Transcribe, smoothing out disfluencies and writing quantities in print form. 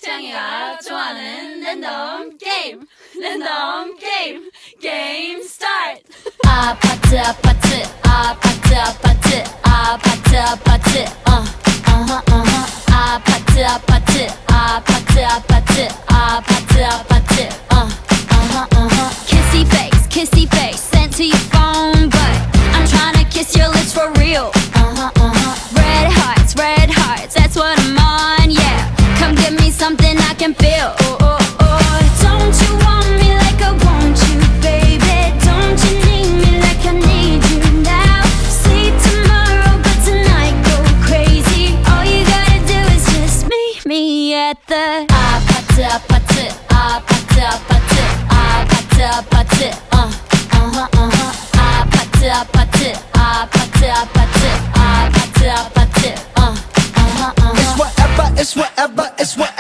창이가 좋아하는 랜덤 게임 게임 스타트. 아파트 아파트 아파트 아파트 아파트 아파트 아파트 아파트 아파트 아파트 아파트 아파트 kissy face sent to your phone, but I'm tryna kiss your lips for real. Red hearts, that's what I'm on, yeah. Come give me something I can feel. Don't you want me like I want you, baby? Don't you need me like I need you now? Sleep tomorrow, but tonight go crazy. All you gotta do is just meet me at the 아파트 아파트 아파트 아파트 아파트 아파트 아파트 아파트 아파트 아파트 아파트 아파트 It's whatever, it's whatever, it's whatever.